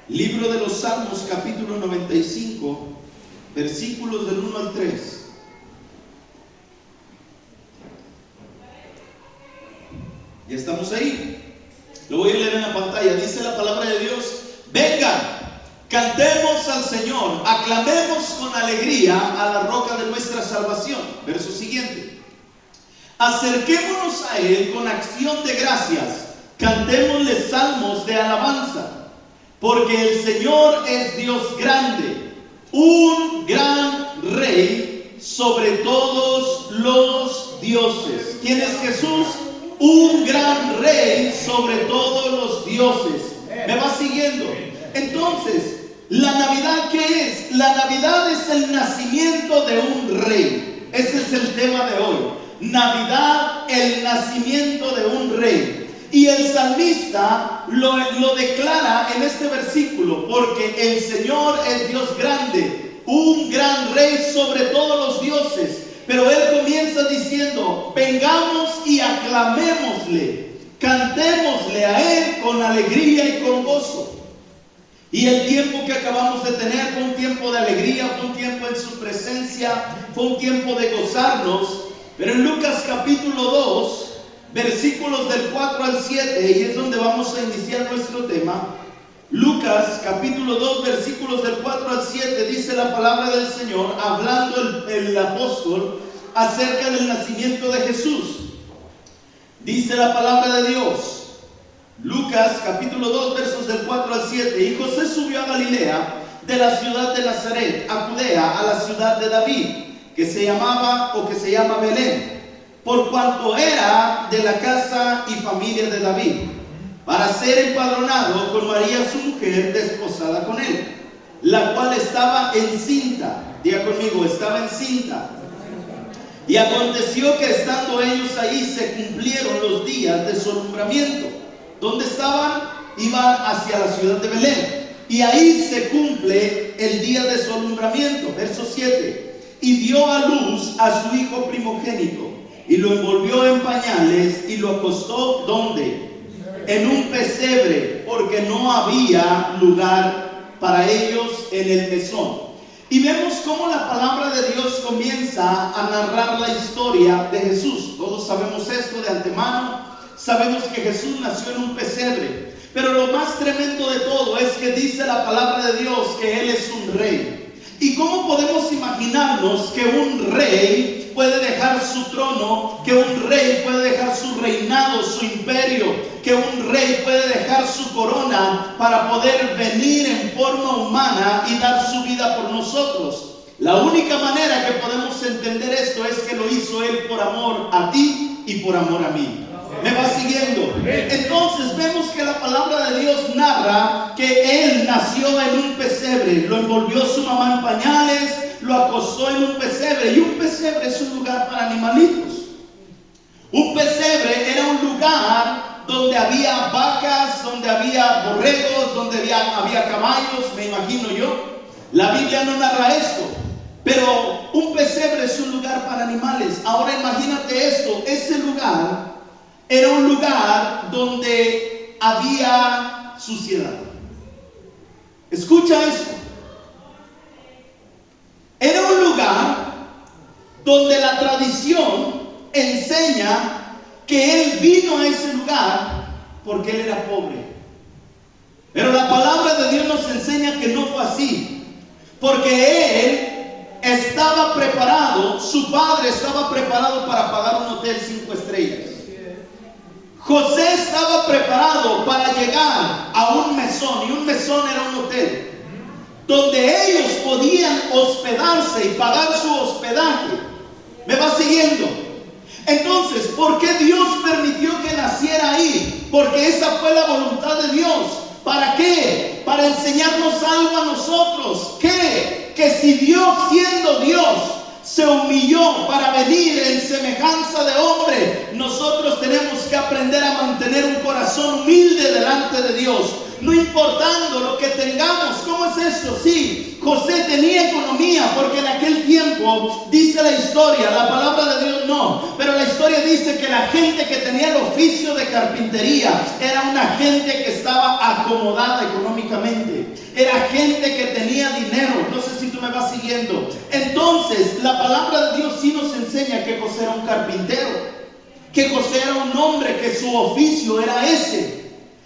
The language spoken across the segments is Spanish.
Libro de los Salmos, capítulo 95, versículos del 1 al 3. Ya estamos ahí. Lo voy a leer en la pantalla. Dice la palabra de Dios: vengan, cantemos al Señor, aclamemos con alegría a la roca de nuestra salvación. Verso siguiente: acerquémonos a Él con acción de gracias, cantémosle salmos de alabanza. Porque el Señor es Dios grande, un gran Rey sobre todos los dioses. ¿Quién es Jesús? Un gran Rey sobre todos los dioses. ¿Me va siguiendo? Entonces, ¿la Navidad qué es? La Navidad es el nacimiento de un Rey. Ese es el tema de hoy. Navidad, el nacimiento de un Rey. Y el salmista lo declara en este versículo: porque el Señor es Dios grande, un gran Rey sobre todos los dioses. Pero él comienza diciendo: vengamos y aclamémosle, cantémosle a Él con alegría y con gozo. Y el tiempo que acabamos de tener fue un tiempo de alegría, fue un tiempo en su presencia, fue un tiempo de gozarnos. Pero en Lucas capítulo 2, versículos del 4 al 7, y es donde vamos a iniciar nuestro tema. Lucas capítulo 2, versículos del 4 al 7, dice la palabra del Señor, hablando el apóstol acerca del nacimiento de Jesús. Dice la palabra de Dios, Lucas capítulo 2, versos del 4 al 7: y José subió a Galilea, de la ciudad de Nazaret a Judea, a la ciudad de David, que se llama Belén, por cuanto era de la casa y familia de David, para ser empadronado con María su mujer, desposada con él, la cual estaba encinta. Diga conmigo: estaba encinta. Y aconteció que estando ellos ahí se cumplieron los días de su alumbramiento. ¿Dónde estaban? Iban hacia la ciudad de Belén, y ahí se cumple el día de su alumbramiento. Verso 7: y dio a luz a su hijo primogénito, y lo envolvió en pañales y lo acostó ¿dónde? En un pesebre, porque no había lugar para ellos en el mesón. Y vemos cómo la palabra de Dios comienza a narrar la historia de Jesús. Todos sabemos esto de antemano. Sabemos que Jesús nació en un pesebre. Pero lo más tremendo de todo es que dice la palabra de Dios que Él es un rey. ¿Y cómo podemos imaginarnos que un rey puede dejar su trono, que un rey puede dejar su reinado, su imperio, que un rey puede dejar su corona para poder venir en forma humana y dar su vida por nosotros? La única manera que podemos entender esto es que lo hizo Él por amor a ti y por amor a mí. ¿Me va siguiendo? Entonces vemos que la palabra de Dios narra que Él nació en un pesebre, lo envolvió su mamá en pañales, lo acostó en un pesebre. Y un pesebre es un lugar para animalitos. Un pesebre era un lugar donde había vacas, donde había borregos, donde había caballos, me imagino yo. La Biblia no narra esto, pero un pesebre es un lugar para animales. Ahora imagínate esto: ese lugar era un lugar donde había suciedad. Escucha esto. Era un lugar donde la tradición enseña que Él vino a ese lugar porque Él era pobre. Pero la palabra de Dios nos enseña que no fue así, porque Él estaba preparado, su padre estaba preparado para pagar un hotel 5 estrellas. José estaba preparado para llegar a un mesón, y un mesón era un hotel donde ellos podían hospedarse y pagar su hospedaje. ¿Me va siguiendo? Entonces, ¿por qué Dios permitió que naciera ahí? Porque esa fue la voluntad de Dios. ¿Para qué? Para enseñarnos algo a nosotros. ¿Qué? Que si Dios, siendo Dios, se humilló para venir en semejanza de hombre, nosotros tenemos que aprender a mantener un corazón humilde delante de Dios. no importando lo que tengamos. ¿Cómo es eso? Sí, José tenía economía, porque en aquel tiempo, dice la historia, la palabra de Dios no, pero la historia dice que la gente que tenía el oficio de carpintería era una gente que estaba acomodada económicamente, era gente que tenía dinero. No sé si tú me vas siguiendo. Entonces, la palabra de Dios sí nos enseña que José era un carpintero, que José era un hombre que su oficio era ese.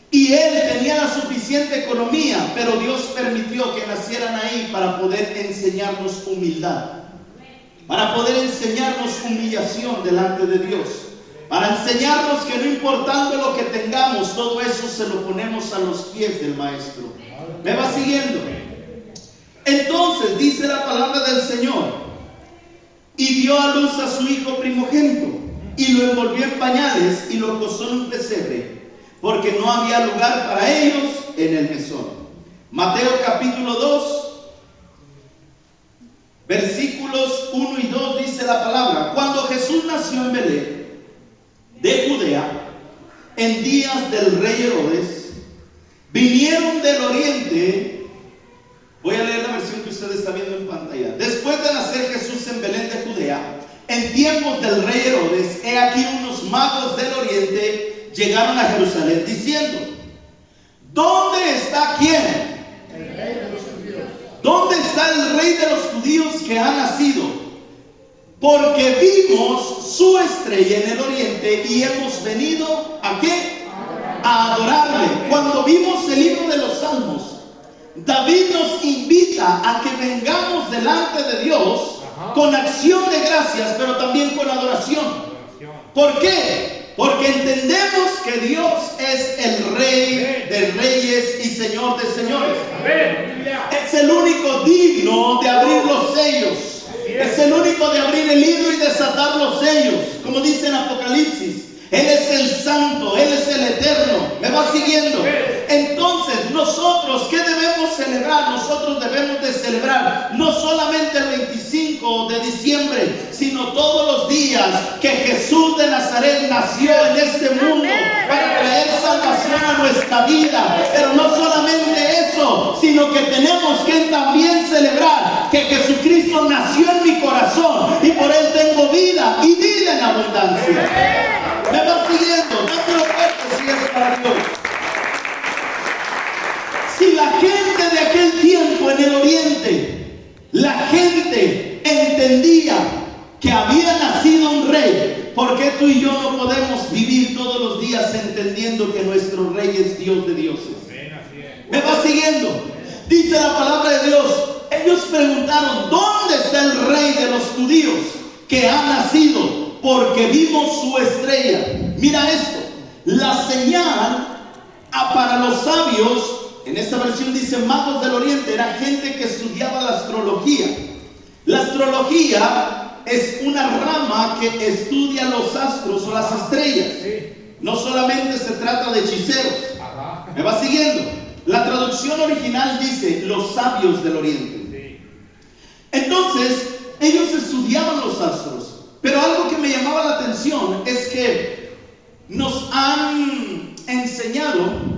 Y él tenía la suficiente economía, pero Dios permitió que nacieran ahí para poder enseñarnos humildad, para poder enseñarnos humillación delante de Dios, para enseñarnos que no importando lo que tengamos, todo eso se lo ponemos a los pies del Maestro. ¿Me va siguiendo? Entonces dice la palabra del Señor: y dio a luz a su hijo primogénito, y lo envolvió en pañales y lo acostó en un pesebre, porque no había lugar para ellos en el mesón. Mateo capítulo 2, versículos 1 y 2 dice la palabra: cuando Jesús nació en Belén de Judea, en días del rey Herodes, vinieron del oriente. Voy a leer la versión que usted está viendo en pantalla. Después de nacer Jesús en Belén de Judea, en tiempos del rey Herodes, he aquí unos magos del oriente llegaron a Jerusalén diciendo: ¿dónde está quién? El rey de los judíos. ¿Dónde está el rey de los judíos que ha nacido? Porque vimos su estrella en el oriente y hemos venido ¿a qué? A adorarle. Cuando vimos el libro de los Salmos, David nos invita a que vengamos delante de Dios con acción de gracias, pero también con adoración. ¿Por qué? Porque entendemos que Dios es el Rey de reyes y Señor de señores. Es el único digno de abrir los sellos. Es el único de abrir el libro y desatar los sellos. Como dice en Apocalipsis, Él es el santo, Él es el eterno. ¿Me va siguiendo? Entonces, nosotros, ¿qué debemos celebrar? Nosotros debemos de celebrar no solamente el 25 de diciembre, sino todos los días que Jesús de Nazaret nació en este mundo para traer salvación a nuestra vida. Pero no solamente eso, sino que tenemos que también celebrar que Jesucristo nació en mi corazón y por Él tengo vida y vida en abundancia. ¿Me va siguiendo? Dáselo fuerte si es para Dios. Si la gente de aquel tiempo en el oriente, la gente entendía que había nacido un rey, ¿por qué tú y yo no podemos vivir todos los días entendiendo que nuestro rey es Dios de dioses? ¿Me va siguiendo? Dice la palabra de Dios, ellos preguntaron: ¿dónde está el rey de los judíos que ha nacido? Porque vimos su estrella. Mira esto, la señal para los sabios, en esta versión dice magos del oriente, era gente que estudiaba la astrología. La astrología es una rama que estudia los astros o las estrellas. No solamente se trata de hechiceros. ¿Me va siguiendo? La traducción original dice los sabios del oriente. Entonces, ellos estudiaban los astros. Pero algo que me llamaba la atención es que nos han enseñado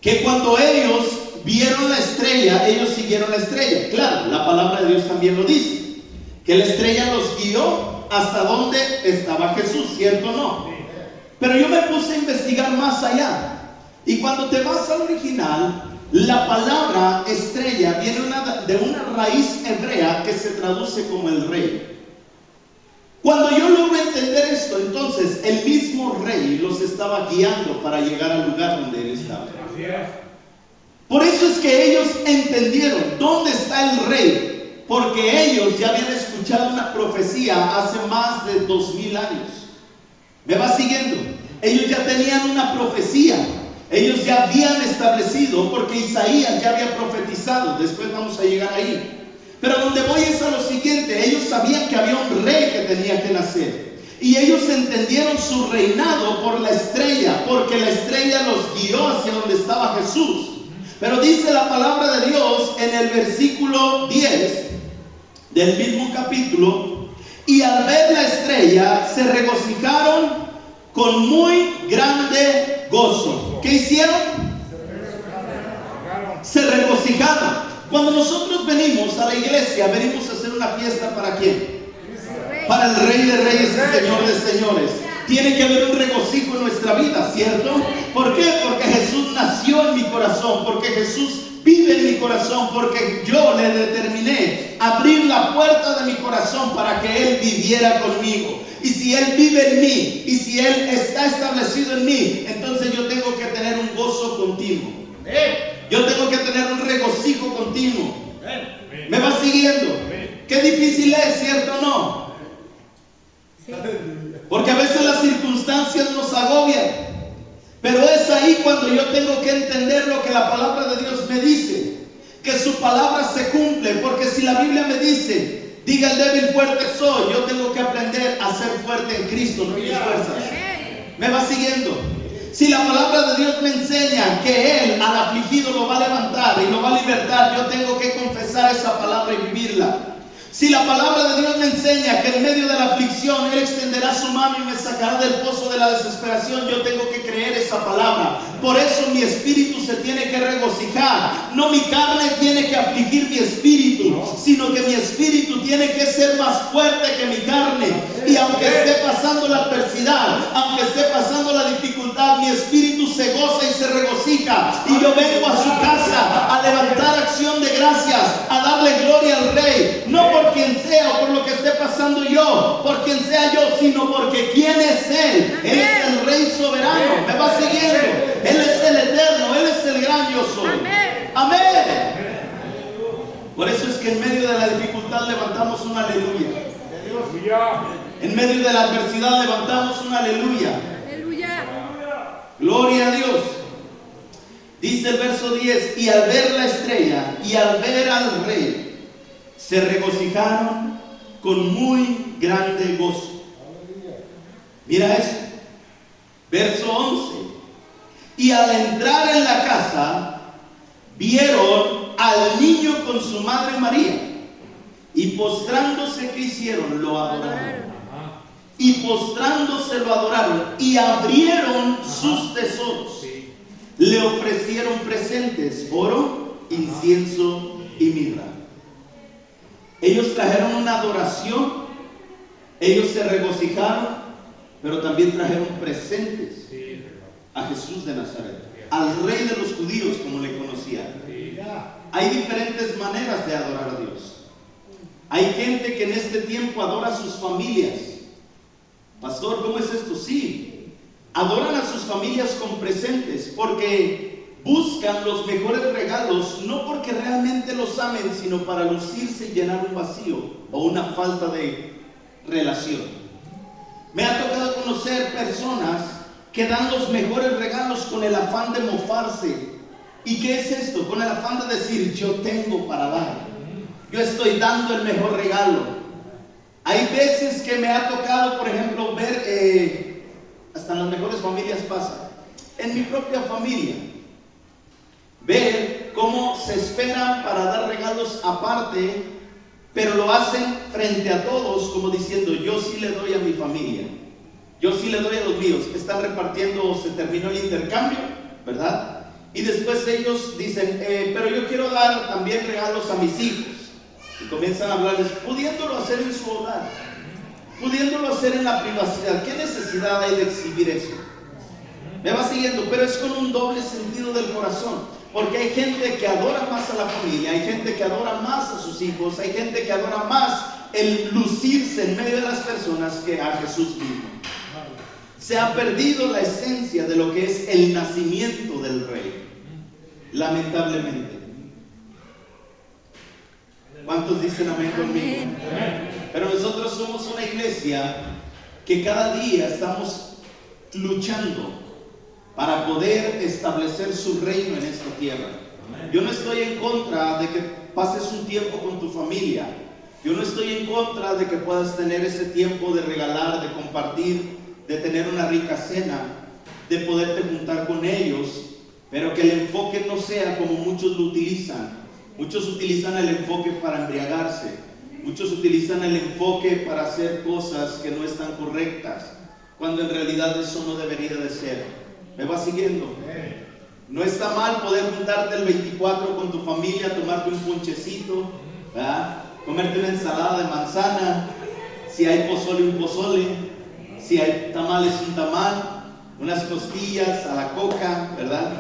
que cuando ellos vieron la estrella, ellos siguieron la estrella. Claro, la palabra de Dios también lo dice, que la estrella los guió hasta donde estaba Jesús, ¿cierto o no? Pero yo me puse a investigar más allá. Y cuando te vas al original, la palabra estrella viene de una raíz hebrea que se traduce como el rey. Cuando yo logro entender esto, entonces el mismo rey los estaba guiando para llegar al lugar donde él estaba. Por eso es que ellos entendieron dónde está el rey, porque ellos ya habían escuchado una profecía hace más de 2000 años. ¿Me va siguiendo? Ellos ya tenían una profecía, ellos ya habían establecido, porque Isaías ya había profetizado. Después vamos a llegar ahí. Pero donde voy es a lo siguiente: ellos sabían que había un rey que tenía que nacer, y ellos entendieron su reinado por la estrella, porque la estrella los guió hacia donde estaba Jesús. Pero dice la palabra de Dios en el versículo 10 del mismo capítulo: y al ver la estrella se regocijaron con muy grande gozo. ¿Qué hicieron? regocijaron. Cuando nosotros venimos a la iglesia, venimos a hacer una fiesta ¿para quién? Para el Rey de Reyes y Señor de Señores. Tiene que haber un regocijo en nuestra vida, ¿cierto? ¿Por qué? Porque Jesús nació en mi corazón, porque Jesús vive en mi corazón, porque yo le determiné abrir la puerta de mi corazón para que Él viviera conmigo. Y si Él vive en mí, y si Él está establecido en mí, entonces yo tengo que tener un gozo continuo. Yo tengo que tener un regocijo continuo. ¿Me va siguiendo? Qué difícil es, ¿cierto o no? Porque a veces las circunstancias nos agobian. Pero es ahí cuando yo tengo que entender lo que la palabra de Dios me dice. Que su palabra se cumple. Porque si la Biblia me dice, diga el débil fuerte soy, yo tengo que aprender a ser fuerte en Cristo, no en mis fuerzas. ¿Me va siguiendo? Si la palabra de Dios me enseña que Él al afligido lo va a levantar y lo va a libertar, yo tengo que confesar esa palabra y vivirla. Si la palabra de Dios me enseña que en medio de la aflicción Él extenderá su mano y me sacará del pozo de la desesperación, yo tengo que creer esa palabra. Por eso mi espíritu se tiene que regocijar. No mi carne tiene que afligir mi espíritu, sino que mi espíritu tiene que ser más fuerte que mi carne. Y aunque esté pasando la adversidad, aunque esté pasando la dificultad, mi espíritu se goza y se regocija. Y yo vengo a su casa a levantar acción de gracias, a darle gloria al Rey. No por quien sea o por lo que esté pasando yo, por quien sea yo, sino porque ¿quién es Él? Él es el Rey soberano. ¿Me va siguiendo? Él es el eterno, Él es el gran yo soy. Amén. Por eso es que en medio de la dificultad levantamos un aleluya. En medio de la adversidad levantamos un aleluya. Gloria a Dios. Dice el verso 10, y al ver la estrella y al ver al Rey, se regocijaron con muy grande gozo. Mira eso. Verso 11. Y al entrar en la casa, vieron al niño con su madre María. Y postrándose, ¿qué hicieron? Lo adoraron. Y postrándose lo adoraron. Y abrieron sus tesoros. Le ofrecieron presentes, oro, incienso y mirra. Ellos trajeron una adoración, ellos se regocijaron, pero también trajeron presentes a Jesús de Nazaret, al Rey de los judíos, como le conocían. Hay diferentes maneras de adorar a Dios. Hay gente que en este tiempo adora a sus familias. Pastor, ¿cómo es esto? Sí, adoran a sus familias con presentes, porque buscan los mejores regalos, no porque realmente los amen, sino para lucirse y llenar un vacío o una falta de relación. Me ha tocado conocer personas que dan los mejores regalos con el afán de mofarse. ¿Y qué es esto? Con el afán de decir, yo tengo para dar. Yo estoy dando el mejor regalo. Hay veces que me ha tocado, por ejemplo, ver, hasta en las mejores familias pasa, en mi propia familia, ver cómo se esperan para dar regalos aparte, pero lo hacen frente a todos como diciendo, yo sí le doy a mi familia, yo sí le doy a los míos. Están repartiendo, se terminó el intercambio, ¿verdad? Y después ellos dicen, pero yo quiero dar también regalos a mis hijos. Y comienzan a hablarles, pudiéndolo hacer en su hogar, pudiéndolo hacer en la privacidad. ¿Qué necesidad hay de exhibir eso? Me va siguiendo, pero es con un doble sentido del corazón. Porque hay gente que adora más a la familia, hay gente que adora más a sus hijos, hay gente que adora más el lucirse en medio de las personas que a Jesús mismo. Se ha perdido la esencia de lo que es el nacimiento del Rey, lamentablemente. ¿Cuántos dicen amén conmigo? Pero nosotros somos una iglesia que cada día estamos luchando para poder establecer su reino en esta tierra. Yo no estoy en contra de que pases un tiempo con tu familia. Yo no estoy en contra de que puedas tener ese tiempo de regalar, de compartir, de tener una rica cena, de poderte juntar con ellos, pero que el enfoque no sea como muchos lo utilizan. Muchos utilizan el enfoque para embriagarse. Muchos utilizan el enfoque para hacer cosas que no están correctas, cuando en realidad eso no debería de ser. ¿Me va siguiendo? No está mal poder juntarte el 24 con tu familia, tomarte un ponchecito, ¿verdad? Comerte una ensalada de manzana, si hay pozole, un pozole, si hay tamales, un tamal, unas costillas a la coca, ¿verdad?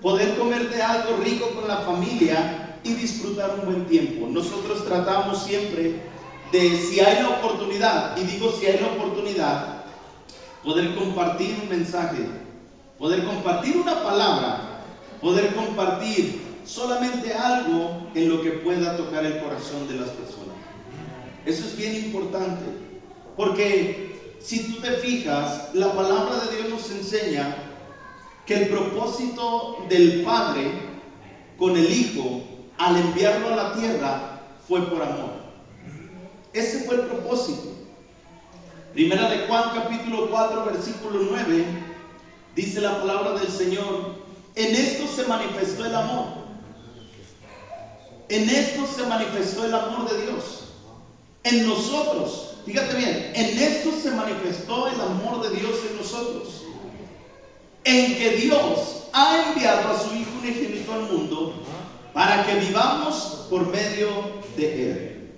Poder comerte algo rico con la familia y disfrutar un buen tiempo. Nosotros tratamos siempre de, si hay la oportunidad, y digo si hay la oportunidad, poder compartir un mensaje, poder compartir una palabra, poder compartir solamente algo en lo que pueda tocar el corazón de las personas. Eso es bien importante, porque si tú te fijas, la palabra de Dios nos enseña que el propósito del Padre con el Hijo al enviarlo a la tierra fue por amor. Ese fue el propósito. Primera de Juan capítulo 4 versículo 9 dice la palabra del Señor: en esto se manifestó el amor. En esto se manifestó el amor de Dios en nosotros. Fíjate bien, en esto se manifestó el amor de Dios en nosotros, en que Dios ha enviado a su Hijo unigénito al mundo para que vivamos por medio de Él.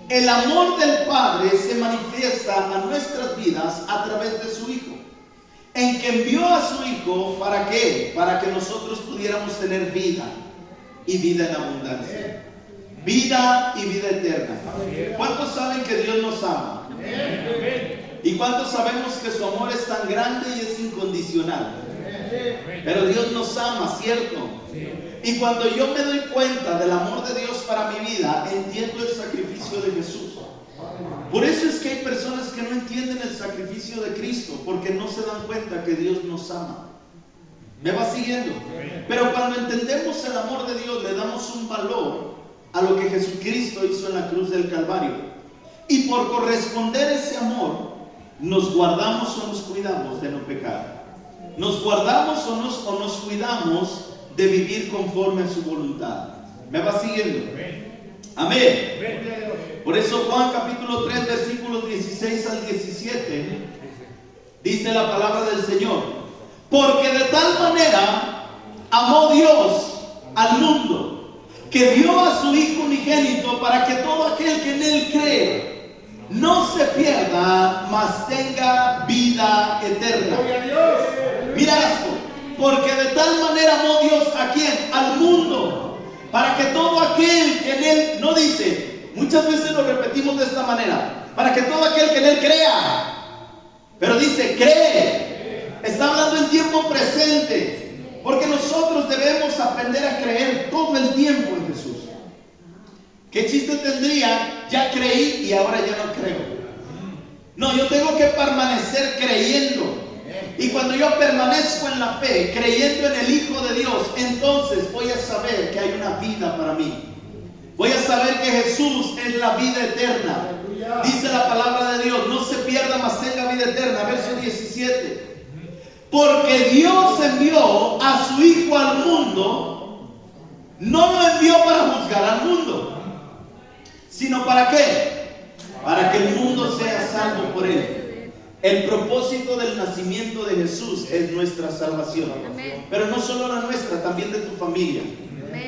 El amor del Padre se manifiesta a nuestras vidas a través de su Hijo, en que envió a su Hijo, ¿para qué? Para que nosotros pudiéramos tener vida y vida en abundancia. Vida y vida eterna. ¿Cuántos saben que Dios nos ama? ¿Y cuántos sabemos que su amor es tan grande y es incondicional? Pero Dios nos ama, ¿cierto? Y cuando yo me doy cuenta del amor de Dios para mi vida, entiendo el sacrificio de Jesús. Por eso es que hay personas que no entienden el sacrificio de Cristo, porque no se dan cuenta que Dios nos ama. ¿Me va siguiendo? Pero cuando entendemos el amor de Dios, le damos un valor a lo que Jesucristo hizo en la cruz del Calvario. Y por corresponder ese amor, nos guardamos o nos cuidamos de no pecar. Nos guardamos o nos cuidamos de vivir conforme a su voluntad. ¿Me va siguiendo? Amén. Por eso Juan capítulo 3 versículos 16 al 17 dice la palabra del Señor: porque de tal manera amó Dios al mundo, que dio a su Hijo unigénito, para que todo aquel que en Él cree no se pierda, mas tenga vida eterna. Mira esto: porque de tal manera amó Dios ¿a quién? Al mundo, para que todo aquel que en Él, no dice, muchas veces lo repetimos de esta manera, para que todo aquel que en Él crea, pero dice cree. Está hablando en tiempo presente, porque nosotros debemos aprender a creer todo el tiempo en Jesús. ¿Qué chiste tendría? Ya creí y ahora ya no creo. No, yo tengo que permanecer creyendo. Y cuando yo permanezco en la fe, creyendo en el Hijo de Dios, entonces voy a saber que hay una vida para mí. Voy a saber que Jesús es la vida eterna. Dice la palabra de Dios: no se pierda, mas tenga vida eterna. Verso 17. Porque Dios envió a su Hijo al mundo, no lo envió para juzgar al mundo, sino ¿para qué? Para que el mundo sea salvo por Él. El propósito del nacimiento de Jesús es nuestra salvación. Amén. Pero no solo la nuestra, también de tu familia.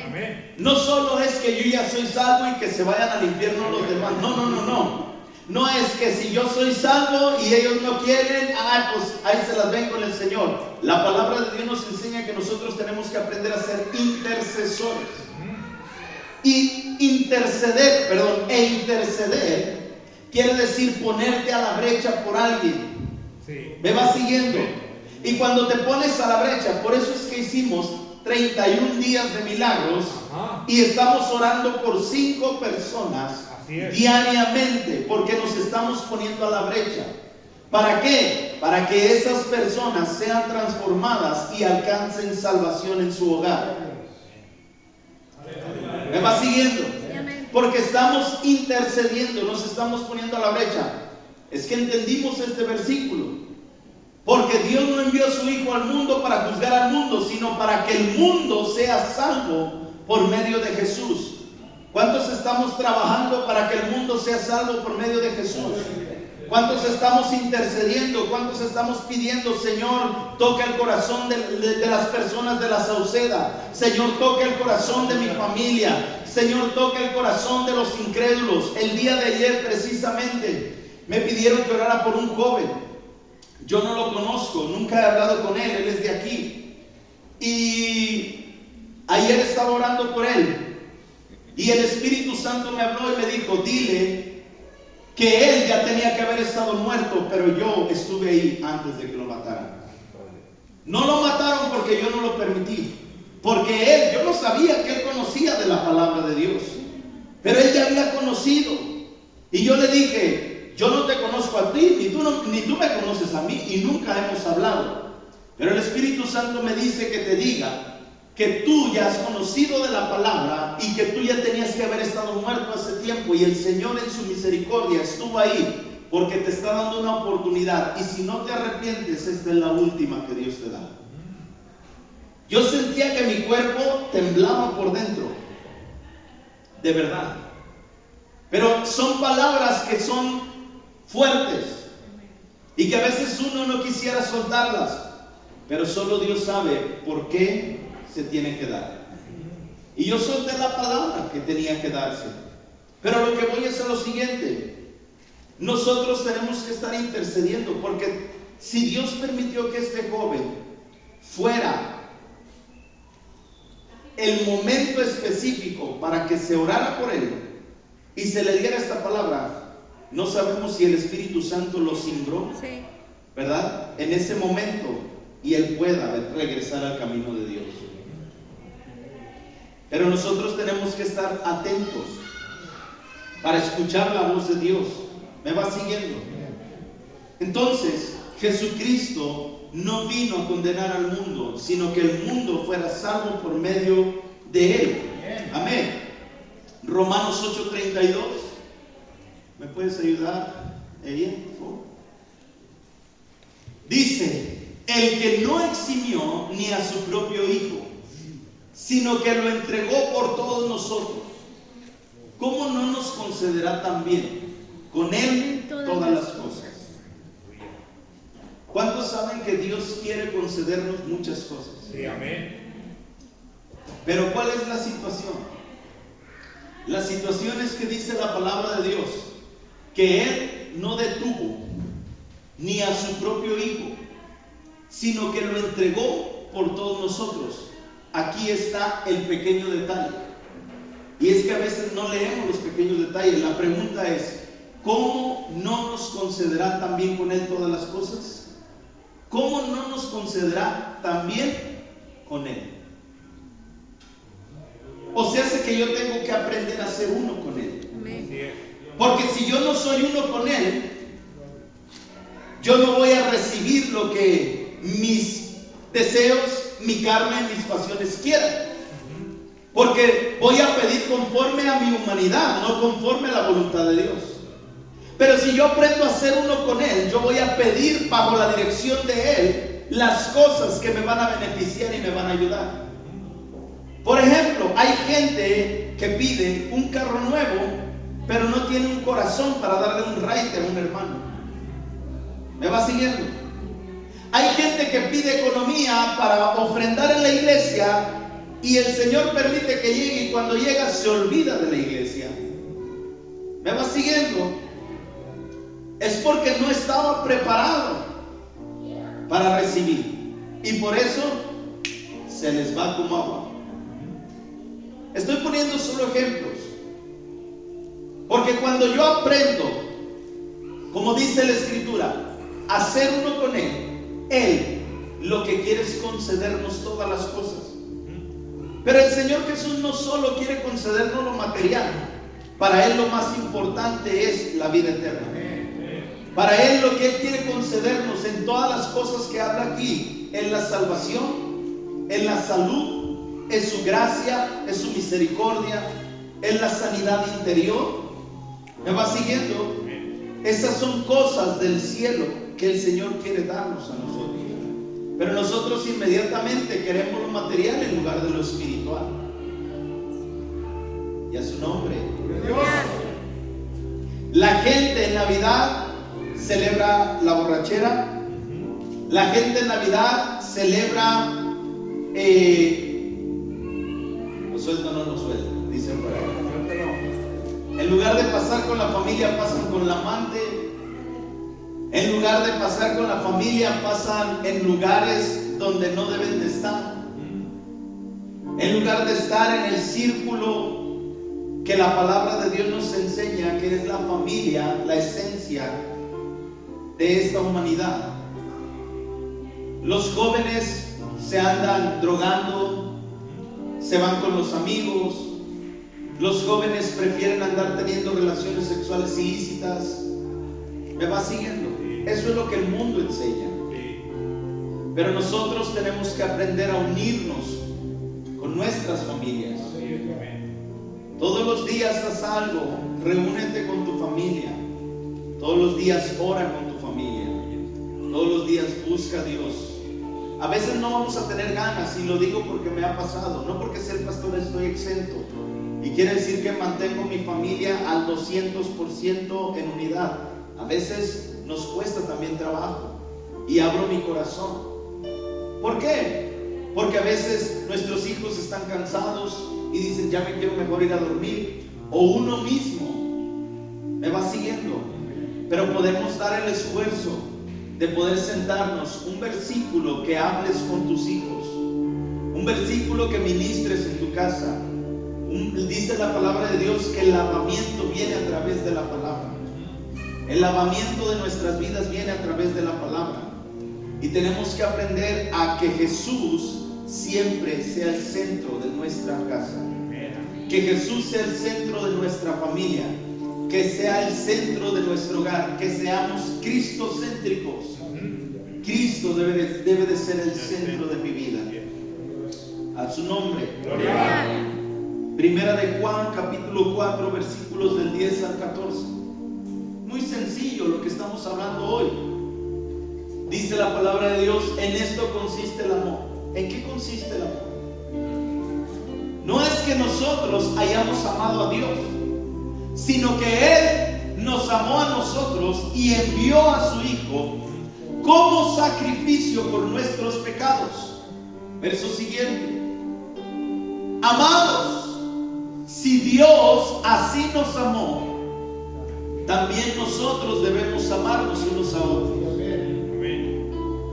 Amén. No solo es que yo ya soy salvo y que se vayan al infierno los demás. No. No es que si yo soy salvo y ellos no quieren, pues ahí se las ven con el Señor. La palabra de Dios nos enseña que nosotros tenemos que aprender a ser intercesores. Y interceder quiere decir ponerte a la brecha por alguien. ¿Me vas siguiendo? Y cuando te pones a la brecha, por eso es que hicimos 31 días de milagros. Y estamos orando por 5 personas diariamente, porque nos estamos poniendo a la brecha. ¿Para qué? Para que esas personas sean transformadas y alcancen salvación en su hogar. ¿Me va siguiendo? Porque estamos intercediendo, nos estamos poniendo a la brecha. Es que entendimos este versículo. Porque Dios no envió a su Hijo al mundo para juzgar al mundo, sino para que el mundo sea salvo por medio de Jesús. ¿Cuántos estamos trabajando para que el mundo sea salvo por medio de Jesús? ¿Cuántos estamos intercediendo? ¿Cuántos estamos pidiendo, Señor, toca el corazón de las personas de la Sauceda? Señor, toca el corazón de mi familia. Señor, toca el corazón de los incrédulos. El día de ayer precisamente me pidieron que orara por un joven. Yo no lo conozco, nunca he hablado con él es de aquí. Y ayer estaba orando por él. Y el Espíritu Santo me habló y me dijo, dile que él ya tenía que haber estado muerto, pero yo estuve ahí antes de que lo mataran. No lo mataron porque yo no lo permití, porque yo no sabía que él conocía de la palabra de Dios, pero él ya había conocido. Y yo le dije, yo no te conozco a ti, ni tú me conoces a mí, y nunca hemos hablado. Pero el Espíritu Santo me dice que te diga que tú ya has conocido de la palabra y que tú ya tenías que haber estado muerto hace tiempo, y el Señor en su misericordia estuvo ahí porque te está dando una oportunidad, y si no te arrepientes, esta es la última que Dios te da. Yo sentía que mi cuerpo temblaba por dentro, de verdad, pero son palabras que son fuertes y que a veces uno no quisiera soltarlas, pero solo Dios sabe por qué se tiene que dar. Y yo solté la palabra que tenía que darse. Pero lo que voy es a lo siguiente: nosotros tenemos que estar intercediendo, porque si Dios permitió que este joven fuera el momento específico para que se orara por él y se le diera esta palabra, no sabemos si el Espíritu Santo lo cimbró, sí, ¿verdad?, en ese momento, y él pueda regresar al camino de Dios. Pero nosotros tenemos que estar atentos para escuchar la voz de Dios. ¿Me va siguiendo? Entonces, Jesucristo no vino a condenar al mundo, sino que el mundo fuera salvo por medio de él. Amén. Romanos 8:32. ¿Me puedes ayudar, ella, por favor? Dice: el que no eximió ni a su propio Hijo, sino que lo entregó por todos nosotros, ¿cómo no nos concederá también con él todas las cosas? ¿Cuántos saben que Dios quiere concedernos muchas cosas? Sí, amén. Pero ¿cuál es la situación? La situación es que dice la palabra de Dios que él no detuvo ni a su propio Hijo, sino que lo entregó por todos nosotros. Aquí está el pequeño detalle, y es que a veces no leemos los pequeños detalles. La pregunta es: ¿cómo no nos concederá también con él todas las cosas? ¿Cómo no nos concederá también con él? O sea, hace que yo tengo que aprender a ser uno con él. Porque si yo no soy uno con él, yo no voy a recibir lo que mis deseos, mi carne, mis pasiones quieran. Porque voy a pedir conforme a mi humanidad, no conforme a la voluntad de Dios. Pero si yo aprendo a ser uno con él, yo voy a pedir bajo la dirección de él las cosas que me van a beneficiar y me van a ayudar. Por ejemplo, hay gente que pide un carro nuevo, pero no tiene un corazón para darle un raite a un hermano. ¿Me va siguiendo? Hay gente que pide economía para ofrendar en la iglesia, y el Señor permite que llegue, y cuando llega se olvida de la iglesia. ¿Me va siguiendo? Es porque no estaba preparado para recibir, y por eso se les va como agua. Estoy poniendo solo ejemplos, porque cuando yo aprendo, como dice la Escritura, a ser uno con Él lo que quiere es concedernos todas las cosas. Pero el Señor Jesús no solo quiere concedernos lo material, para Él lo más importante es la vida eterna. Para Él lo que Él quiere concedernos en todas las cosas que habla aquí, en la salvación, en la salud, en su gracia, en su misericordia, en la sanidad interior. ¿Me va siguiendo? Esas son cosas del cielo que el Señor quiere darnos a nosotros. Pero nosotros inmediatamente queremos lo material en lugar de lo espiritual. Y a su nombre. La gente en Navidad celebra la borrachera. La gente en Navidad celebra lo suelto o no lo suelto, dicen por ahí. En lugar de pasar con la familia, pasan con la amante. En lugar de pasar con la familia, pasan en lugares donde no deben de estar. En lugar de estar en el círculo que la palabra de Dios nos enseña, que es la familia, la esencia de esta humanidad. Los jóvenes se andan drogando, se van con los amigos. Los jóvenes prefieren andar teniendo relaciones sexuales ilícitas. ¿Me va siguiendo? Eso es lo que el mundo enseña. Pero nosotros tenemos que aprender a unirnos con nuestras familias. Todos los días haz algo, reúnete con tu familia. Todos los días ora con tu familia. Todos los días busca a Dios. A veces no vamos a tener ganas, y lo digo porque me ha pasado, no porque ser pastor estoy exento. Y quiere decir que mantengo mi familia al 200% en unidad. A veces nos cuesta también trabajo y abro mi corazón. ¿Por qué? Porque a veces nuestros hijos están cansados y dicen, ya me quiero mejor ir a dormir. O uno mismo me va siguiendo. Pero podemos dar el esfuerzo de poder sentarnos, un versículo que hables con tus hijos, un versículo que ministres en tu casa. Dice la palabra de Dios que el lavamiento viene a través de la palabra. El lavamiento de nuestras vidas viene a través de la palabra. Y tenemos que aprender a que Jesús siempre sea el centro de nuestra casa. Que Jesús sea el centro de nuestra familia. Que sea el centro de nuestro hogar. Que seamos cristocéntricos. Cristo debe de ser el centro de mi vida. A su nombre. Gloria. Primera de Juan, capítulo 4, versículos del 10 al 14. Muy sencillo lo que estamos hablando hoy. Dice la palabra de Dios, en esto consiste el amor. ¿En qué consiste el amor? No es que nosotros hayamos amado a Dios, sino que Él nos amó a nosotros y envió a su Hijo como sacrificio por nuestros pecados. Verso siguiente. Amados, si Dios así nos amó, también nosotros debemos amarnos unos a otros.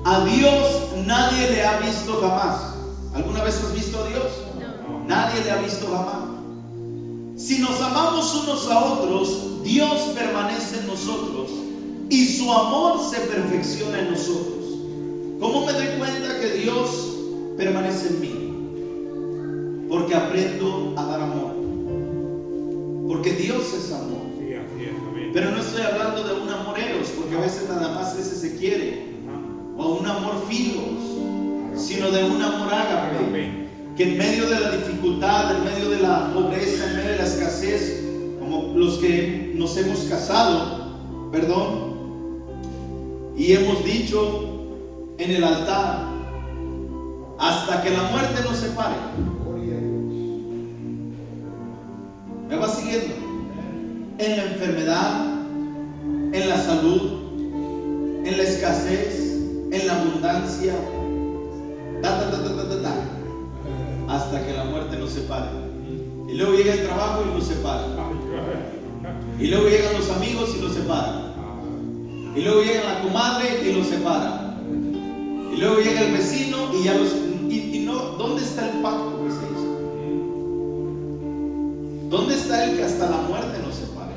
A Dios nadie le ha visto jamás. ¿Alguna vez has visto a Dios? No. Nadie le ha visto jamás. Si nos amamos unos a otros, Dios permanece en nosotros y su amor se perfecciona en nosotros. ¿Cómo me doy cuenta que Dios permanece en mí? Porque aprendo a dar amor. Porque Dios es amor. Pero no estoy hablando de un amor eros, porque a veces nada más ese se quiere, o un amor filos, sino de un amor ágape, que en medio de la dificultad, en medio de la pobreza, en medio de la escasez, como los que nos hemos casado, y hemos dicho en el altar, hasta que la muerte nos separe. ¿Me va siguiendo? En la enfermedad, en la salud, en la escasez, en la abundancia, hasta que la muerte nos separe. Y luego llega el trabajo y nos separa. Y luego llegan los amigos y los separan. Y luego llega la comadre y los separa. Y luego llega el vecino y ya los... Y no, ¿dónde está el pacto que se hizo? ¿Dónde está el que hasta la muerte nos separe?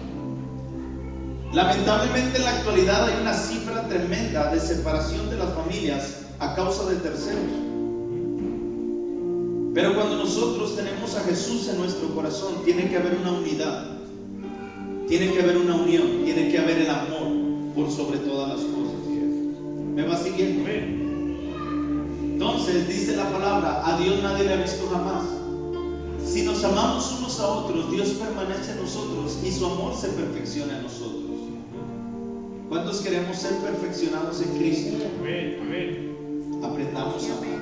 Lamentablemente en la actualidad hay una cifra tremenda de separación de las familias a causa de terceros. Pero cuando nosotros tenemos a Jesús en nuestro corazón, tiene que haber una unidad, tiene que haber una unión, tiene que haber el amor por sobre todas las cosas. ¿Me va siguiendo? Entonces dice la palabra, a Dios nadie le ha visto jamás. Si nos amamos unos a otros, Dios permanece en nosotros y su amor se perfecciona en nosotros. ¿Cuántos queremos ser perfeccionados en Cristo? Aprendamos a amar.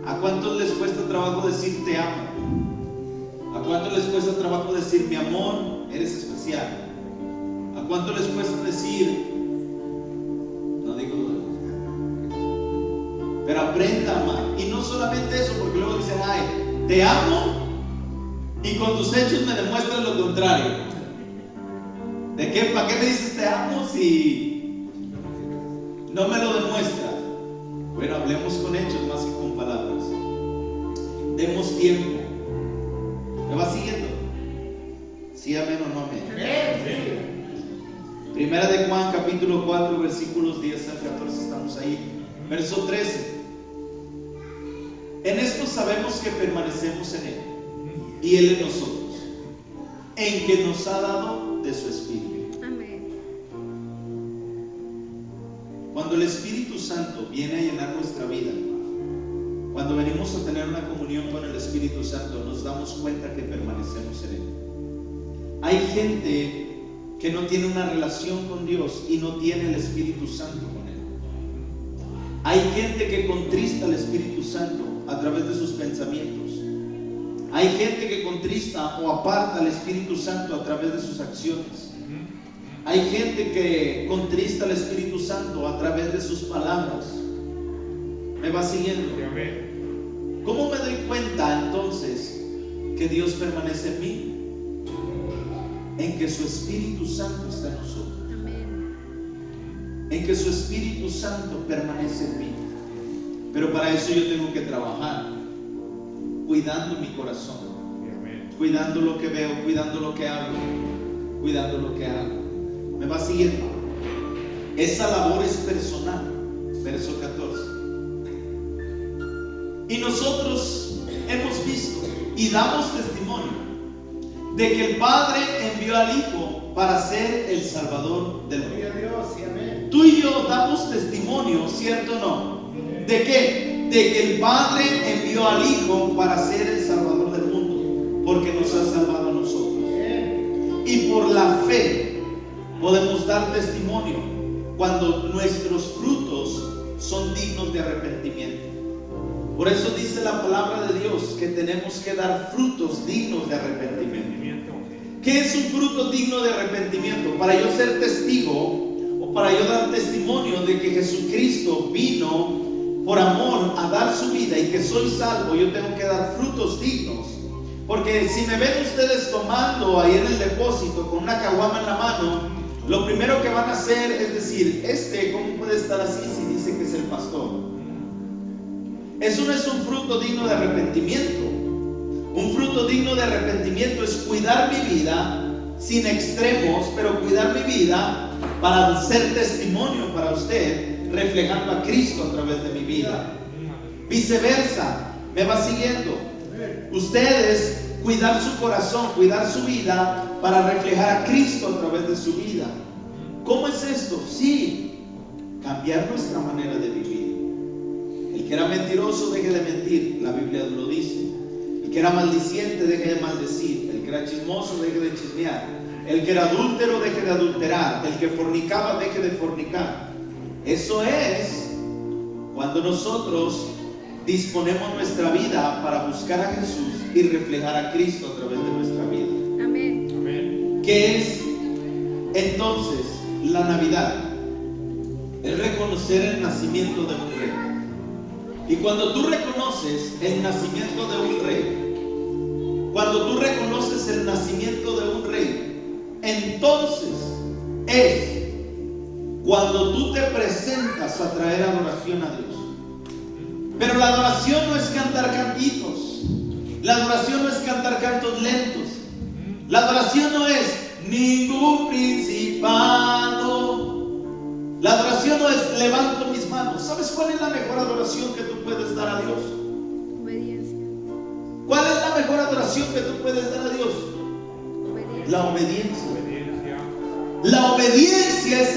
¿A cuántos les cuesta trabajo decir te amo? ¿A cuántos les cuesta trabajo decir mi amor, eres especial? ¿A cuánto les cuesta decir? No digo nada. Pero aprenda a amar. Y no solamente eso, porque luego dicen, ay, te amo y con tus hechos me demuestras lo contrario. ¿De qué? ¿Para qué me dices te amo si no me lo demuestras? Bueno, hablemos con hechos más que con palabras. Demos tiempo. ¿Me va siguiendo? ¿Sí, amén o no amén? Primera de Juan, capítulo 4, versículos 10 al 14, estamos ahí. Verso 13. En esto sabemos que permanecemos en Él y Él en nosotros, en que nos ha dado de su Espíritu. Amén. Cuando el Espíritu Santo viene a llenar nuestra vida, cuando venimos a tener una comunión con el Espíritu Santo, nos damos cuenta que permanecemos en Él. Hay gente que no tiene una relación con Dios y no tiene el Espíritu Santo con Él. Hay gente que contrista al Espíritu Santo a través de sus pensamientos. Hay gente que contrista o aparta al Espíritu Santo a través de sus acciones. Hay gente que contrista al Espíritu Santo a través de sus palabras. ¿Me va siguiendo? ¿Cómo me doy cuenta entonces que Dios permanece en mí? En que su Espíritu Santo está en nosotros. Amén. En que su Espíritu Santo permanece en mí. Pero para eso yo tengo que trabajar, cuidando mi corazón, cuidando lo que veo, cuidando lo que hablo, cuidando lo que hago. ¿Me va siguiendo? Esa labor es personal. Verso 14. Y nosotros hemos visto y damos testimonio de que el Padre envió al Hijo para ser el Salvador del mundo. Tú y yo damos testimonio, ¿cierto o no? ¿De qué? De que el Padre envió al Hijo para ser el Salvador del mundo, porque nos ha salvado a nosotros. Y por la fe podemos dar testimonio cuando nuestros frutos son dignos de arrepentimiento. Por eso dice la palabra de Dios que tenemos que dar frutos dignos de arrepentimiento. ¿Qué es un fruto digno de arrepentimiento? Para yo ser testigo o para yo dar testimonio de que Jesucristo vino por amor a dar su vida y que soy salvo, yo tengo que dar frutos dignos. Porque si me ven ustedes tomando ahí en el depósito con una caguama en la mano, lo primero que van a hacer es decir, ¿cómo puede estar así si dice que es el pastor? Eso no es un fruto digno de arrepentimiento. Un fruto digno de arrepentimiento es cuidar mi vida sin extremos, pero cuidar mi vida para ser testimonio para usted, reflejando a Cristo a través de mi vida. Viceversa, ¿me va siguiendo? Ustedes cuidar su corazón, cuidar su vida para reflejar a Cristo a través de su vida. ¿Cómo es esto? Sí, cambiar nuestra manera de vivir. El que era mentiroso deje de mentir, la Biblia lo dice. El que era maldiciente deje de maldecir. El que era chismoso deje de chismear. El que era adúltero deje de adulterar. El que fornicaba deje de fornicar. Eso es cuando nosotros disponemos nuestra vida para buscar a Jesús y reflejar a Cristo a través de nuestra vida. Amén. Amén. ¿Qué es entonces la Navidad? Es reconocer el nacimiento de un rey. Y cuando tú reconoces el nacimiento de un rey, cuando tú reconoces el nacimiento de un rey, entonces es cuando tú te presentas a traer adoración a Dios. Pero la adoración no es cantar cantitos. La adoración no es cantar cantos lentos. La adoración no es ningún principado. La adoración no es levanto mis manos. ¿Sabes cuál es la mejor adoración que tú puedes dar a Dios? Obediencia. ¿Cuál es la mejor adoración que tú puedes dar a Dios? Obediencia. La obediencia. Obediencia. La obediencia es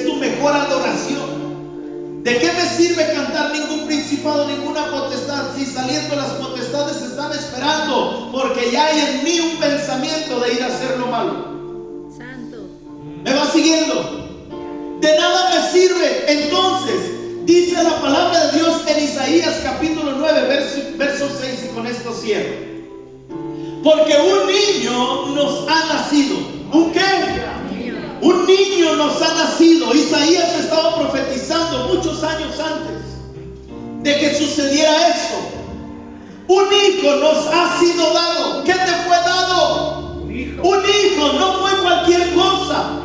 tu mejor adoración. ¿De qué me sirve cantar ningún principado, ninguna potestad, si saliendo las potestades están esperando? Porque ya hay en mí un pensamiento de ir a hacer lo malo. Santo. ¿Me va siguiendo? De nada me sirve. Entonces, dice la palabra de Dios en Isaías capítulo 9, verso 6, y con esto cierro. Porque un niño nos ha nacido. ¿Un qué? niño nos ha nacido. Isaías estaba profetizando muchos años antes de que sucediera esto. Un hijo nos ha sido dado. ¿Qué te fue dado? Un hijo, no fue cualquier cosa.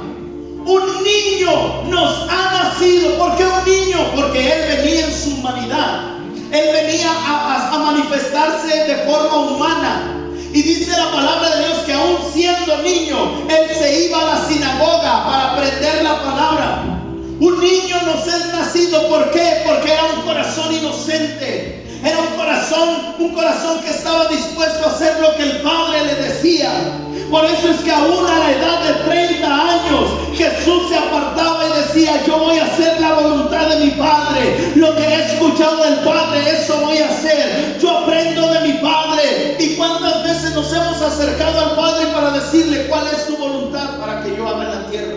Un niño nos ha nacido. ¿Por qué un niño? Porque Él venía en su humanidad. Él venía a manifestarse de forma humana. Y dice la palabra de Dios que aún siendo niño, Él se iba a la sinagoga para aprender la palabra. Un niño nos es nacido. ¿Por qué? Porque era un corazón inocente. Era un corazón que estaba dispuesto a hacer lo que el Padre le decía. Por eso es que aún a la edad de 30 años Jesús se apartaba y decía: yo voy a hacer la voluntad de mi Padre. Lo que he escuchado del Padre, eso voy a hacer. Yo aprendo de mi Padre. ¿Y cuántas veces nos hemos acercado al Padre para decirle cuál es tu voluntad para que yo haga en la tierra?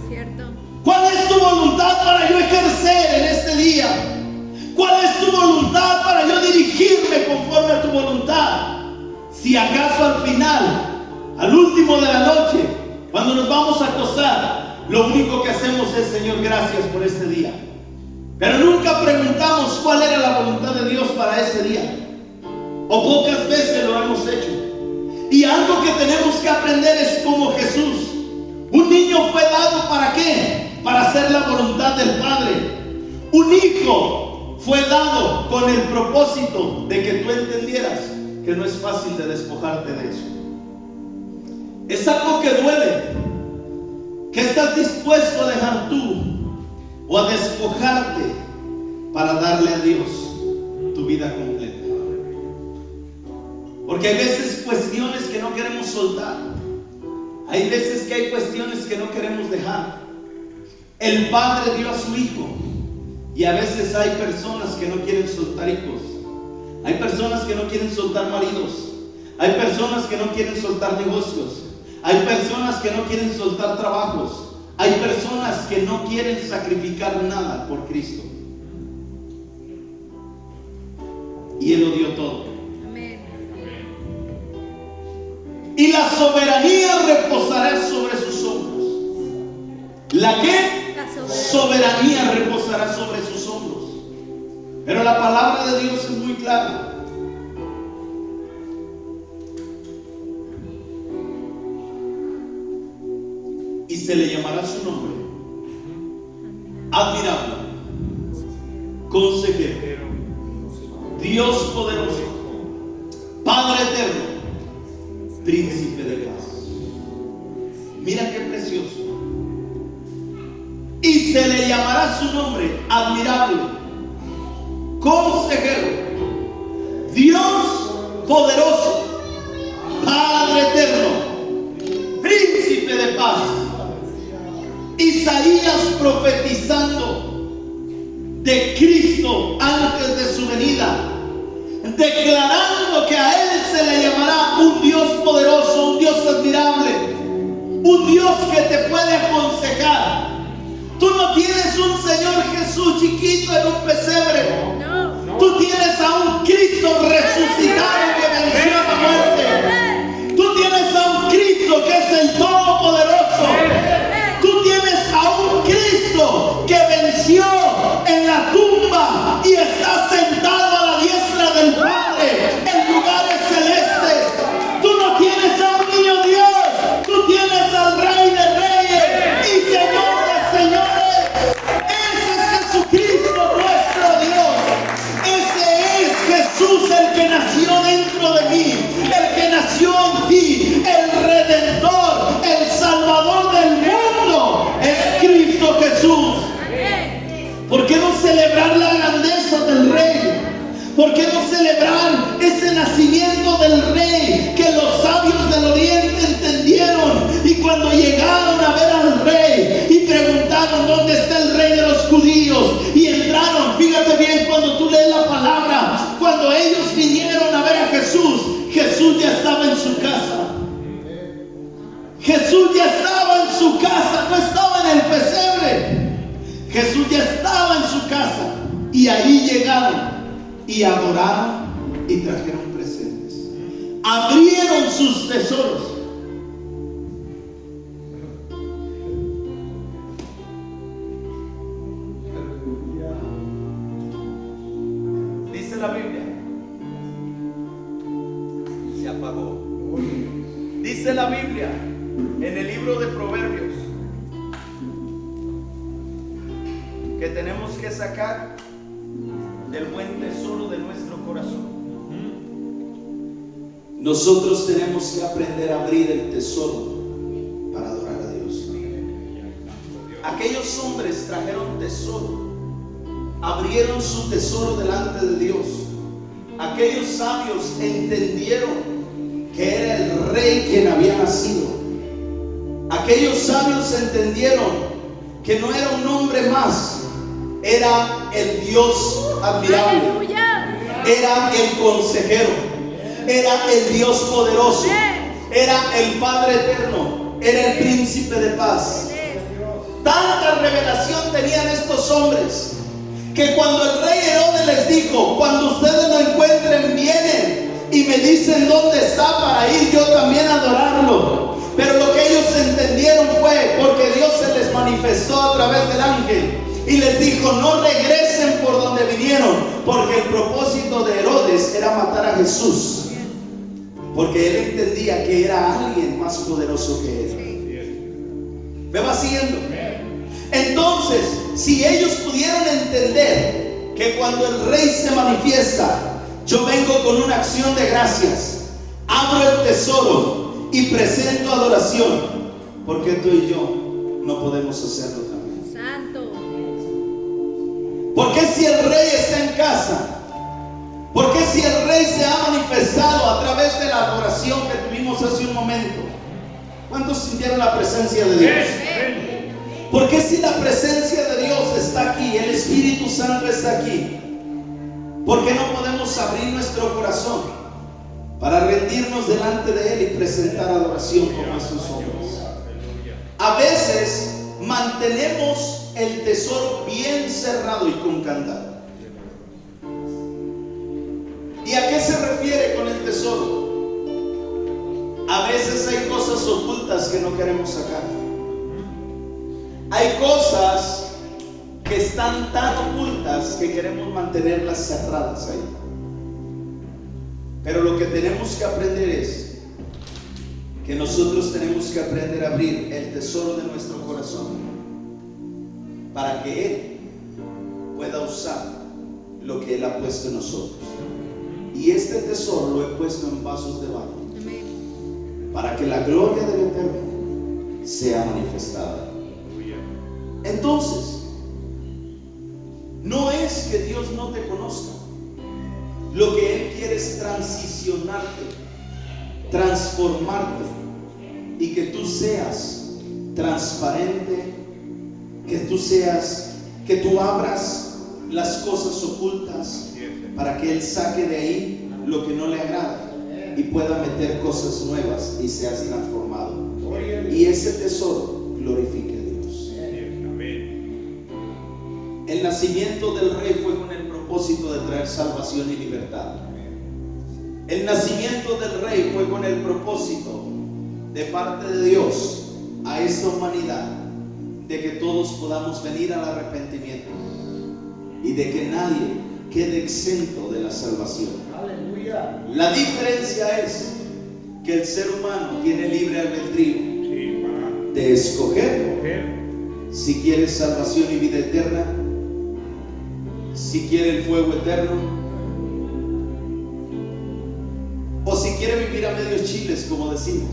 Cierto. ¿Cuál es tu voluntad para yo ejercer en este día? ¿Cuál es tu voluntad para yo dirigirme conforme a tu voluntad? Si acaso al final, al último de la noche, cuando nos vamos a acostar, lo único que hacemos es: Señor, gracias por este día. Pero nunca preguntamos cuál era la voluntad de Dios para ese día. O pocas veces lo hemos hecho. Y algo que tenemos que aprender es como Jesús. Un niño fue dado ¿para qué? Para hacer la voluntad del Padre. Un hijo fue dado con el propósito de que tú entendieras que no es fácil de despojarte de eso. Es algo que duele. ¿Qué estás dispuesto a dejar tú o a despojarte para darle a Dios tu vida completa? Porque hay veces cuestiones que no queremos soltar. Hay veces que hay cuestiones que no queremos dejar. El Padre dio a su Hijo. Y a veces hay personas que no quieren soltar hijos. Hay personas que no quieren soltar maridos. Hay personas que no quieren soltar negocios. Hay personas que no quieren soltar trabajos. Hay personas que no quieren sacrificar nada por Cristo. Y Él lo dio todo. Amén. Y la soberanía reposará sobre sus hombros. ¿La qué? Soberanía reposará sobre sus hombros. Pero la palabra de Dios es muy clara. Y se le llamará su nombre: admirable, consejero, Dios poderoso, Padre eterno, príncipe de paz. Mira qué precioso. Y se le llamará su nombre: admirable, consejero, Dios poderoso, Padre eterno, príncipe de paz. Isaías profetizando de Cristo antes de su venida, declarando que a Él se le llamará un Dios poderoso, un Dios admirable, un Dios que te puede aconsejar. Tú no tienes un Señor Jesús chiquito en un pesebre. No. Tú tienes a un Cristo resucitado que venció la muerte. Tú tienes a un Cristo que es el Todopoderoso. Tú tienes a un Cristo que venció en la tumba y está sentado a la diestra del Padre en lugares celestes. Tú no tienes a un niño Dios. Tú tienes al Rey de Reyes y Señor de Señores. Ese es Jesucristo nuestro Dios. Ese es Jesús, el que nació dentro de mí, el que nació en ti, el Redentor, el Salvador del mundo. Es Cristo Jesús. ¿Por qué no celebrar la grandeza del Rey? ¿Por qué no celebrar ese nacimiento del Rey que los sabios del Oriente entendieron? Y cuando llegaron a ver al Rey y preguntaron: ¿dónde está el Rey de los judíos? Y entraron. Fíjate bien cuando tú lees la palabra. Cuando ellos vinieron a ver a Jesús, Jesús ya estaba en su casa. Jesús ya estaba en su casa, no estaba en el pesebre. Jesús ya estaba en su casa. Y ahí llegaron y adoraron y trajeron presentes. Abrieron sus tesoros. se apagó. Dice la Biblia en el libro de Proverbios que tenemos que sacar del buen tesoro de nuestro corazón. Nosotros tenemos que aprender a abrir el tesoro para adorar a Dios. Aquellos hombres trajeron tesoro, abrieron su tesoro delante de Dios. Aquellos sabios entendieron que era el rey quien había nacido. Aquellos sabios entendieron que no era un hombre más, era el Dios admirable, era el consejero, era el Dios poderoso, era el Padre eterno, era el príncipe de paz. Tanta revelación tenían estos hombres que cuando el rey Herodes les dijo: cuando ustedes lo encuentren, vienen y me dicen dónde está para ir yo también a adorarlo. Pero lo que ellos entendieron fue porque Dios se les manifestó a través del ángel y les dijo: no regresen por donde vinieron, porque el propósito de Herodes era matar a Jesús, porque él entendía que era alguien más poderoso que él. ¿Me va siguiendo? Entonces, si ellos pudieron entender que cuando el rey se manifiesta, yo vengo con una acción de gracias, abro el tesoro y presento adoración, ¿por qué tú y yo no podemos hacerlo también? Santo. ¿Por qué si el rey está en casa? ¿Por qué si el rey se ha manifestado a través de la adoración que tuvimos hace un momento? ¿Cuántos sintieron la presencia de Dios? ¿Por qué si la presencia de Dios está aquí, el Espíritu Santo está aquí? ¿Por qué no podemos abrir nuestro corazón para rendirnos delante de Él y presentar adoración como esos hombres? A veces mantenemos el tesoro bien cerrado y con candado. ¿Y a qué se refiere con el tesoro? A veces hay cosas ocultas que no queremos sacar. Hay cosas que están tan ocultas que queremos mantenerlas cerradas ahí. Pero lo que tenemos que aprender es que nosotros tenemos que aprender a abrir el tesoro de nuestro corazón para que Él pueda usar lo que Él ha puesto en nosotros. Y este tesoro lo he puesto en vasos de barro para que la gloria del Eterno sea manifestada. Entonces, no es que Dios no te conozca. Lo que Él quiere es transicionarte, transformarte y que tú seas transparente, que tú abras las cosas ocultas para que Él saque de ahí lo que no le agrada y pueda meter cosas nuevas y seas transformado. Y ese tesoro glorifique a Dios. El nacimiento del rey fue con el propósito de traer salvación y libertad. El nacimiento del rey fue con el propósito de parte de Dios a esta humanidad de que todos podamos venir al arrepentimiento y de que nadie quede exento de la salvación. Aleluya. La diferencia es que el ser humano tiene libre albedrío de escoger si quiere salvación y vida eterna, si quiere el fuego eterno, o si quiere vivir a medios chiles, como decimos,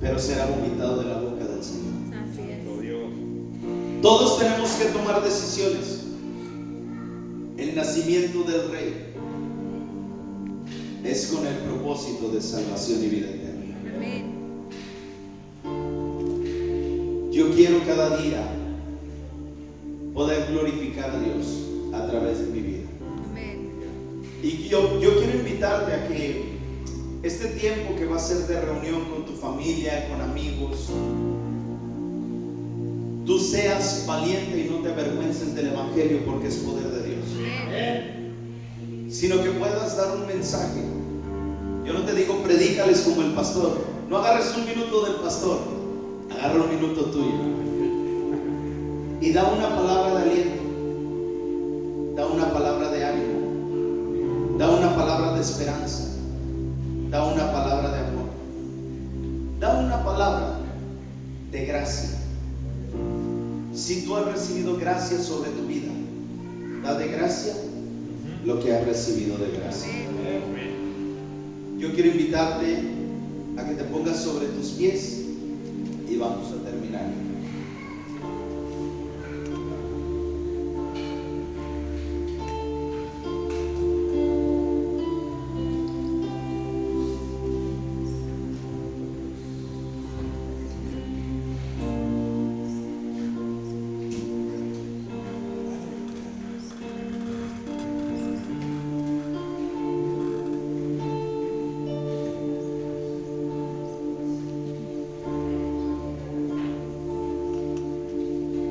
pero será vomitado de la boca del Señor. Así es. Todos tenemos que tomar decisiones. El nacimiento del rey es con el propósito de salvación y vida eterna. Amén. Yo quiero cada día poder glorificar a Dios a través de mi vida. Amén. Y yo quiero invitarte a que este tiempo que va a ser de reunión con tu familia, con amigos, tú seas valiente y no te avergüences del Evangelio, porque es poder de Dios. Amén. Sino que puedas dar un mensaje. Yo no te digo predícales como el pastor. No agarres un minuto del pastor, agarra un minuto tuyo y da una palabra de aliento, da una palabra de ánimo, da una palabra de esperanza, da una palabra de amor, da una palabra de gracia. Si tú has recibido gracia sobre tu vida, da de gracia lo que has recibido de gracia. Yo quiero invitarte a que te pongas sobre tus pies y vamos a terminar.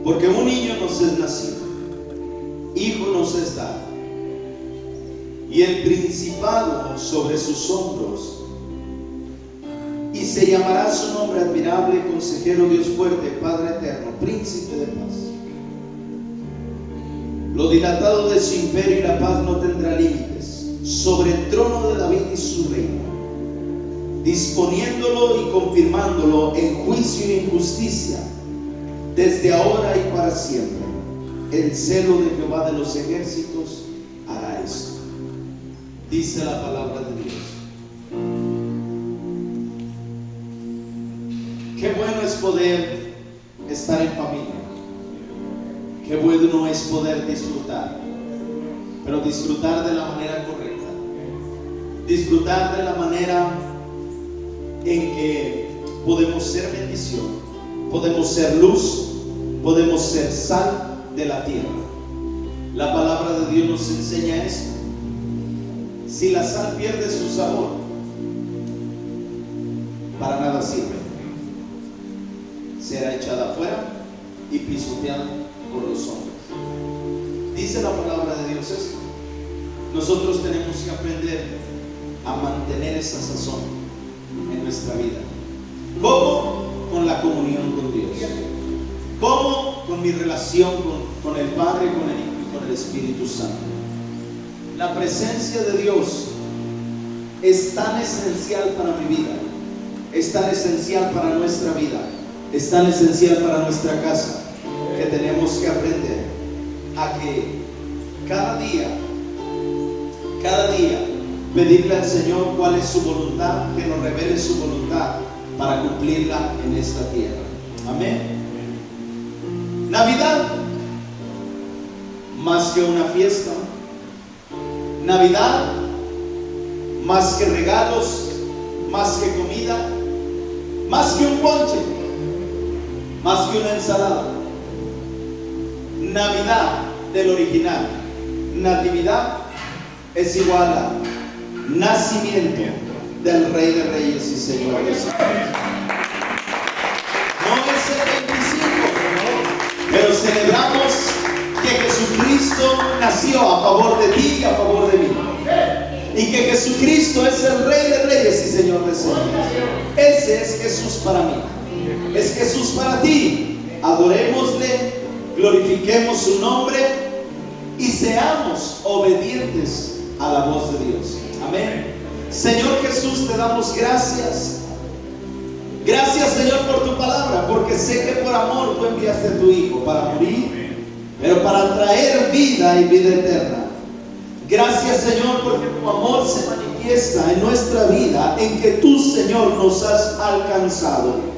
Porque un niño nos es nacido, hijo nos es dado, y el principado sobre sus hombros, y se llamará su nombre admirable, consejero, Dios fuerte, Padre eterno, príncipe de paz. Lo dilatado de su imperio y la paz no tendrá límites, sobre el trono de David y su reino, disponiéndolo y confirmándolo en juicio y en justicia, desde ahora y para siempre. El celo de Jehová de los ejércitos hará esto. Dice la palabra de Dios. Qué bueno es poder estar en familia. Qué bueno es poder disfrutar, pero disfrutar de la manera correcta, disfrutar de la manera en que podemos ser bendición, podemos ser luz, podemos ser sal de la tierra. La palabra de Dios nos enseña esto. Si la sal pierde su sabor, para nada sirve. Será echada afuera y pisoteada por los hombres. Dice la palabra de Dios esto. Nosotros tenemos que aprender a mantener esa sazón en nuestra vida. ¿Cómo? Con la comunión con Dios. ¿Cómo? Con mi relación con el Padre, con el Hijo y con el Espíritu Santo. La presencia de Dios es tan esencial para mi vida, es tan esencial para nuestra vida, es tan esencial para nuestra casa, que tenemos que aprender a que cada día pedirle al Señor cuál es su voluntad, que nos revele su voluntad para cumplirla en esta tierra. Amén. Navidad, más que una fiesta. Navidad, más que regalos, más que comida, más que un ponche, más que una ensalada. Navidad del original, natividad, es igual a nacimiento del Rey de Reyes y Señor de Señores. No es el 25, pero celebramos que Jesucristo nació a favor de ti y a favor de mí, y que Jesucristo es el Rey de Reyes y Señor de Señores. Ese es Jesús para mí, es Jesús para ti. Adorémosle, glorifiquemos su nombre y seamos obedientes a la voz de Dios. Amén. Señor Jesús, te damos gracias. Gracias, Señor, por tu palabra, porque sé que por amor tú enviaste a tu Hijo para morir, pero para traer vida y vida eterna. Gracias, Señor, porque tu amor se manifiesta en nuestra vida, en que tú, Señor, nos has alcanzado.